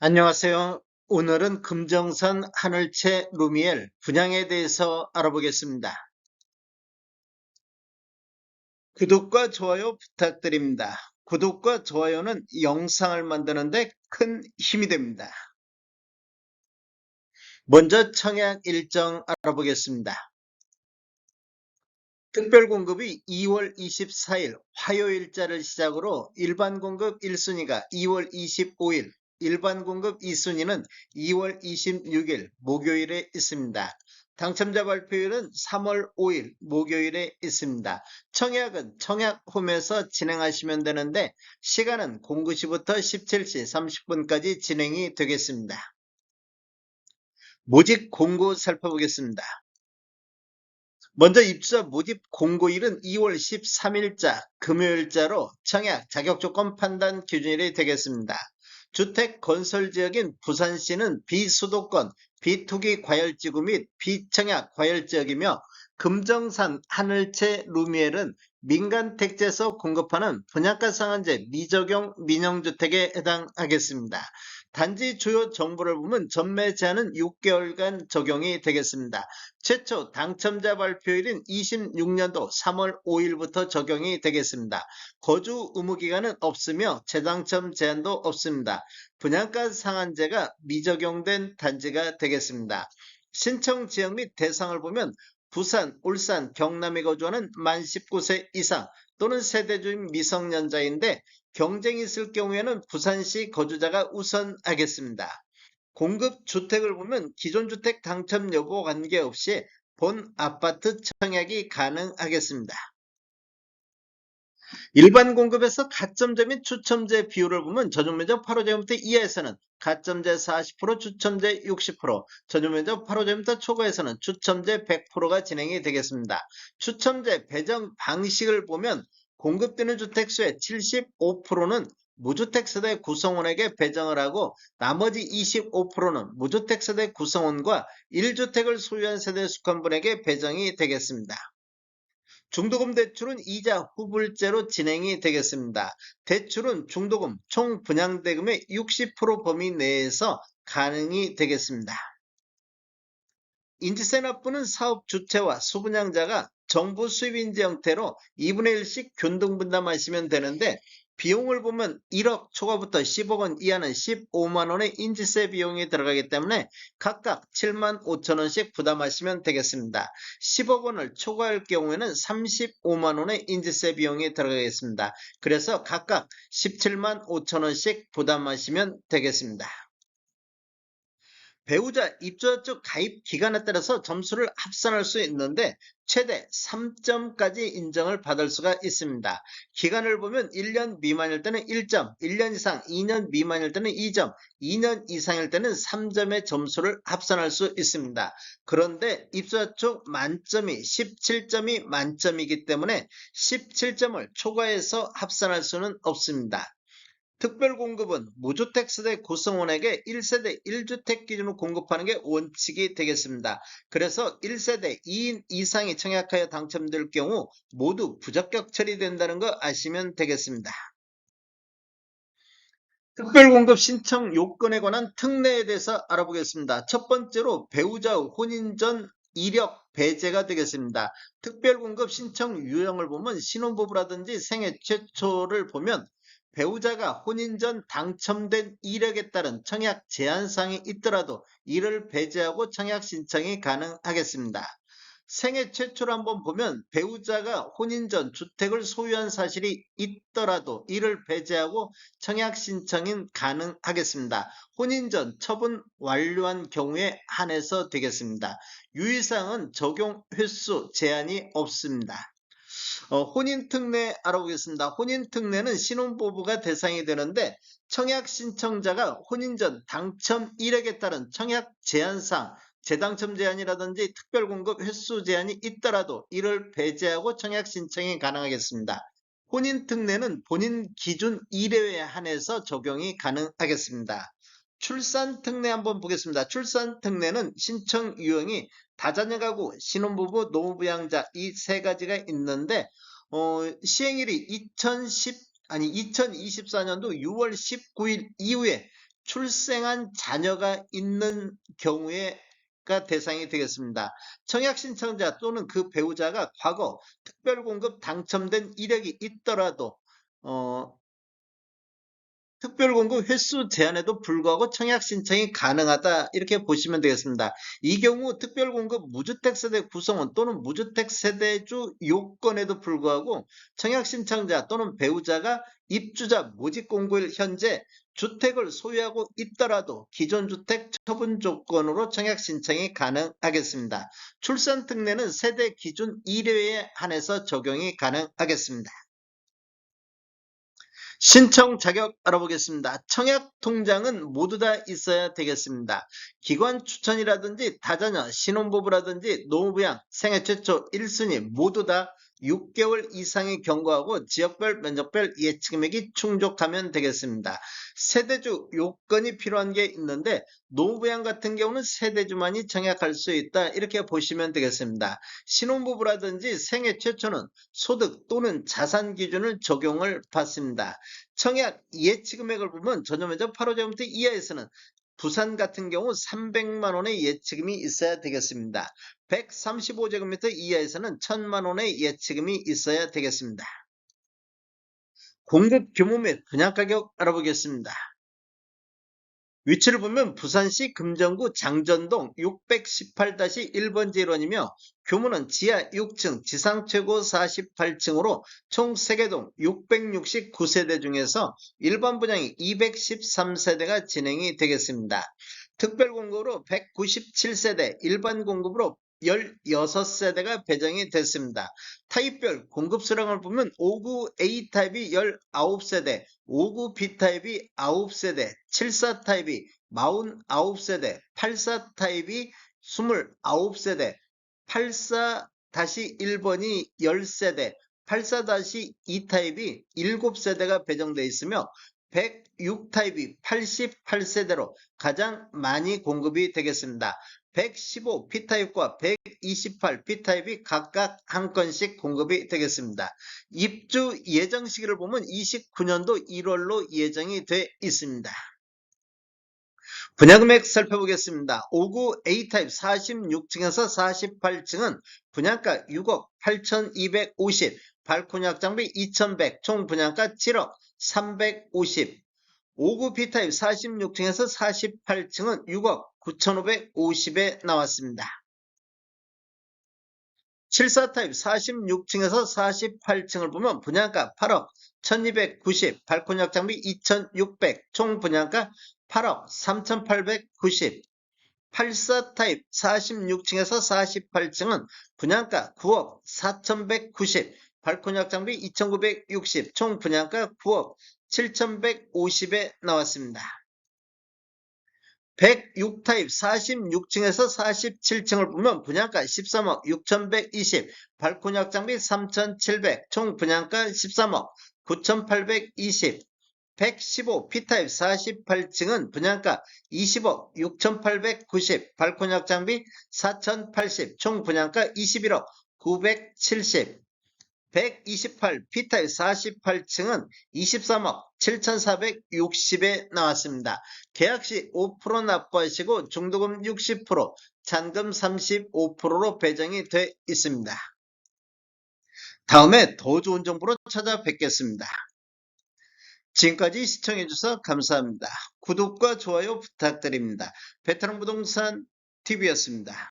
안녕하세요. 오늘은 금정산 하늘채 루미엘 분양에 대해서 알아보겠습니다. 구독과 좋아요 부탁드립니다. 구독과 좋아요는 영상을 만드는데 큰 힘이 됩니다. 먼저 청약 일정 알아보겠습니다. 특별 공급이 2월 24일 화요일자를 시작으로 일반 공급 1순위가 2월 25일, 일반 공급 2순위는 2월 26일 목요일에 있습니다. 당첨자 발표일은 3월 5일 목요일에 있습니다. 청약은 청약홈에서 진행하시면 되는데 시간은 09시부터 17시 30분까지 진행이 되겠습니다. 모집 공고 살펴보겠습니다. 먼저 입주자 모집 공고일은 2월 13일자 금요일자로 청약 자격조건 판단 기준일이 되겠습니다. 주택 건설 지역인 부산시는 비수도권, 비투기 과열지구 및 비청약 과열지역이며 금정산 하늘채 루미엘은 민간택지에서 공급하는 분양가 상한제 미적용 민영주택에 해당하겠습니다. 단지 주요 정보를 보면 전매 제한은 6개월간 적용이 되겠습니다. 최초 당첨자 발표일인 26년도 3월 5일부터 적용이 되겠습니다. 거주 의무 기간은 없으며 재당첨 제한도 없습니다. 분양가 상한제가 미적용된 단지가 되겠습니다. 신청 지역 및 대상을 보면 부산, 울산, 경남에 거주하는 만 19세 이상 또는 세대주인 미성년자인데 경쟁이 있을 경우에는 부산시 거주자가 우선하겠습니다. 공급 주택을 보면 기존 주택 당첨 여부 관계없이 본 아파트 청약이 가능하겠습니다. 일반 공급에서 가점제 및 추첨제 비율을 보면 전용면적 8호제곱미터 이하에서는 가점제 40%, 추첨제 60%, 전용면적 8호제곱미터 초과에서는 추첨제 100%가 진행이 되겠습니다. 추첨제 배정 방식을 보면 공급되는 주택수의 75%는 무주택 세대 구성원에게 배정을 하고 나머지 25%는 무주택 세대 구성원과 1주택을 소유한 세대에 속한 분에게 배정이 되겠습니다. 중도금 대출은 이자 후불제로 진행이 되겠습니다. 대출은 중도금 총 분양대금의 60% 범위 내에서 가능이 되겠습니다. 인지세 납부는 사업 주체와 수분양자가 정부 수입인지 형태로 2분의 1씩 균등분담하시면 되는데 비용을 보면 1억 초과부터 10억 원 이하는 15만 원의 인지세 비용이 들어가기 때문에 각각 7만 5천 원씩 부담하시면 되겠습니다. 10억 원을 초과할 경우에는 35만 원의 인지세 비용이 들어가겠습니다. 그래서 각각 17만 5천 원씩 부담하시면 되겠습니다. 배우자 입주자 쪽 가입 기간에 따라서 점수를 합산할 수 있는데 최대 3점까지 인정을 받을 수가 있습니다. 기간을 보면 1년 미만일 때는 1점, 1년 이상 2년 미만일 때는 2점, 2년 이상일 때는 3점의 점수를 합산할 수 있습니다. 그런데 입주자 쪽 만점이 17점이 만점이기 때문에 17점을 초과해서 합산할 수는 없습니다. 특별공급은 무주택 세대 구성원에게 1세대 1주택 기준으로 공급하는 게 원칙이 되겠습니다. 그래서 1세대 2인 이상이 청약하여 당첨될 경우 모두 부적격 처리된다는 거 아시면 되겠습니다. 특별공급 신청 요건에 관한 특례에 대해서 알아보겠습니다. 첫 번째로 배우자 혼인 전 이력 배제가 되겠습니다. 특별공급 신청 유형을 보면 신혼부부라든지 생애 최초를 보면 배우자가 혼인 전 당첨된 이력에 따른 청약 제한사항이 있더라도 이를 배제하고 청약 신청이 가능하겠습니다. 생애 최초로 한번 보면 배우자가 혼인 전 주택을 소유한 사실이 있더라도 이를 배제하고 청약 신청이 가능하겠습니다. 혼인 전 처분 완료한 경우에 한해서 되겠습니다. 유의사항은 적용 횟수 제한이 없습니다. 혼인특례 알아보겠습니다. 혼인특례는 신혼부부가 대상이 되는데 청약 신청자가 혼인 전 당첨 이력에 따른 청약 제한사항, 재당첨 제한이라든지 특별공급 횟수 제한이 있더라도 이를 배제하고 청약 신청이 가능하겠습니다. 혼인특례는 본인 기준 이래에 한해서 적용이 가능하겠습니다. 출산특례 한번 보겠습니다. 출산특례는 신청 유형이 다자녀 가구, 신혼부부, 노무부양자 이 세 가지가 있는데 시행일이 2024년도 6월 19일 이후에 출생한 자녀가 있는 경우에가 대상이 되겠습니다. 청약 신청자 또는 그 배우자가 과거 특별공급 당첨된 이력이 있더라도 특별공급 횟수 제한에도 불구하고 청약 신청이 가능하다 이렇게 보시면 되겠습니다. 이 경우 특별공급 무주택세대 구성원 또는 무주택세대주 요건에도 불구하고 청약 신청자 또는 배우자가 입주자 모집공고일 현재 주택을 소유하고 있더라도 기존 주택 처분 조건으로 청약 신청이 가능하겠습니다. 출산 특례는 세대 기준 1회에 한해서 적용이 가능하겠습니다. 신청 자격 알아보겠습니다. 청약 통장은 모두 다 있어야 되겠습니다. 기관 추천이라든지 다자녀, 신혼부부라든지 노후부양, 생애 최초 1순위 모두 다 6개월 이상의 경과하고 지역별 면적별 예치금액이 충족하면 되겠습니다. 세대주 요건이 필요한 게 있는데 노후부양 같은 경우는 세대주만이 청약할 수 있다 이렇게 보시면 되겠습니다. 신혼부부라든지 생애 최초는 소득 또는 자산 기준을 적용을 받습니다. 청약 예치금액을 보면 전용면적 8호제곱미터 이하에서는 부산 같은 경우 300만 원의 예치금이 있어야 되겠습니다. 135제곱미터 이하에서는 1000만 원의 예치금이 있어야 되겠습니다. 공급 규모 및 분양가격 알아보겠습니다. 위치를 보면 부산시 금정구 장전동 618-1번지 1원이며 규모는 지하 6층, 지상 최고 48층으로 총 3개 동 669세대 중에서 일반 분양이 213세대가 진행이 되겠습니다. 특별공급으로 197세대, 일반 공급으로 16세대가 배정이 됐습니다. 타입별 공급 수량을 보면 59 A타입이 19세대, 59 B타입이 9세대, 74 타입이 49세대, 84 타입이 29세대, 84-1번이 10세대, 84-2 타입이 7세대가 배정되어 있으며 106 타입이 88세대로 가장 많이 공급이 되겠습니다. 115 P타입과 128 P타입이 각각 한 건씩 공급이 되겠습니다. 입주 예정 시기를 보면 29년도 1월로 예정이 돼 있습니다. 분양금액 살펴보겠습니다. 59 A타입 46층에서 48층은 분양가 6억 8,250, 발코니 확장비 2,100, 총 분양가 7억 350. 59 B타입 46층에서 48층은 6억 9,550에 나왔습니다. 74 타입 46층에서 48층을 보면 분양가 8억 1,290, 발코니 확장비 2,600, 총 분양가 8억 3,890. 84 타입 46층에서 48층은 분양가 9억 4,190, 발코니 확장비 2,960, 총 분양가 9억 7,150에 나왔습니다. 106 타입 46층에서 47층을 보면 분양가 13억 6,120, 발코니 확장비 3,700, 총 분양가 13억 9,820. 115 P타입 48층은 분양가 20억 6,890, 발코니 확장비 4,080, 총 분양가 21억 970. 128 P타입 48층은 23억 7,460에 나왔습니다. 계약시 5% 납부하시고 중도금 60%, 잔금 35%로 배정이 돼 있습니다. 다음에 더 좋은 정보로 찾아뵙겠습니다. 지금까지 시청해주셔서 감사합니다. 구독과 좋아요 부탁드립니다. 베테랑 부동산 TV였습니다.